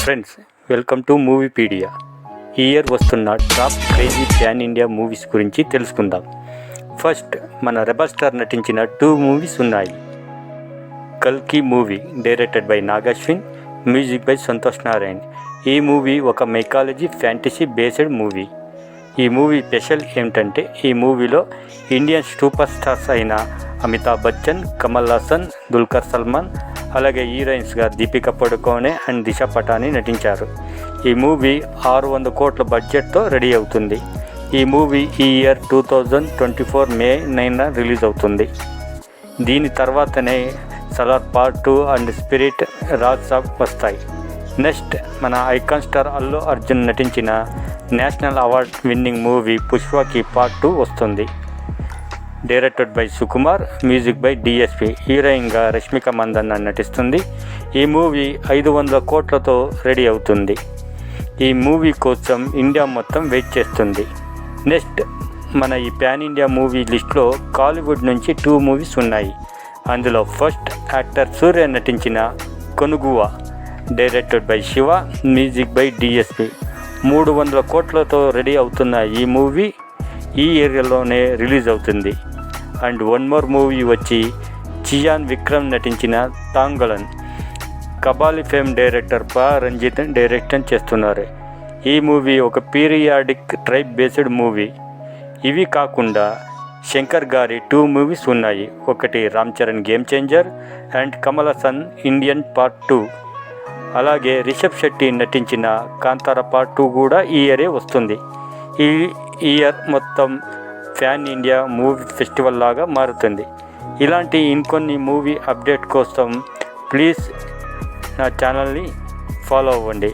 Friends, welcome to మూవీపీడియా. ఈ year వస్తున్న top crazy pan India movies గురించి తెలుసుకుందాం. ఫస్ట్, మన రెబల్ స్టార్ నటించిన 2 మూవీస్ ఉన్నాయి. కల్కి movie directed by Nagashwin, music by Santhosh Narayan. ఈ మూవీ ఒక మైకాలజీ ఫ్యాంటసీ బేస్డ్ మూవీ. ఈ మూవీ స్పెషల్ ఏమిటంటే ఈ మూవీలో ఇండియన్ సూపర్ స్టార్స్ అయిన అమితాబ్ బచ్చన్, కమల్ హాసన్, దుల్కర్ సల్మాన్, అలాగే హీరోయిన్స్గా దీపికా పడుకోనే అండ్ దిశా పటాని నటించారు. ఈ మూవీ 600 కోట్ల బడ్జెట్తో రెడీ అవుతుంది. ఈ మూవీ ఈ ఇయర్ 2024 మే 9న రిలీజ్ అవుతుంది. దీని తర్వాతనే Salaar part 2 and Spirit, Raj Saab వస్తాయి. నెక్స్ట్, మన ఐకాన్ స్టార్ అల్లు అర్జున్ నటించిన నేషనల్ అవార్డ్ విన్నింగ్ మూవీ పుష్పకి పార్ట్ 2 వస్తుంది. Directed by Sukumar, music by DSP. హీరోయిన్గా రష్మిక మందన్న నటిస్తుంది. ఈ మూవీ 500 కోట్లతో రెడీ అవుతుంది. ఈ మూవీ కోసం ఇండియా మొత్తం వెయిట్ చేస్తుంది. నెక్స్ట్, మన ఈ ప్యాన్ ఇండియా మూవీ లిస్ట్లో కాలీవుడ్ నుంచి 2 మూవీస్ ఉన్నాయి. అందులో ఫస్ట్, యాక్టర్ సూర్య నటించిన Kanguva, directed by Siva, music by DSP. 300 కోట్లతో రెడీ అవుతున్న ఈ మూవీ ఈ ఏరియాలోనే రిలీజ్ అవుతుంది. అండ్ వన్ మోర్ మూవీ వచ్చి చియాన్ విక్రమ్ నటించిన Thangalaan. Kabali fame director Ranjith direction చేస్తున్నారు. ఈ మూవీ ఒక పీరియాడిక్ ట్రైబ్ బేస్డ్ మూవీ. ఇవి కాకుండా శంకర్ గారి 2 మూవీస్ ఉన్నాయి. ఒకటి Ram Charan game changer and Kamal Haasan Indian part 2. అలాగే రిషబ్ శెట్టి నటించిన కాంతార పార్ట్ 2 కూడా ఈ ఇయరే వస్తుంది. ఈ ఇయర్ మొత్తం ప్యాన్ ఇండియా మూవీ ఫెస్టివల్ లాగా మారుతుంది. ఇలాంటి ఇంకొన్ని మూవీ అప్డేట్ కోసం ప్లీజ్ నా ఛానల్ని ఫాలో అవ్వండి.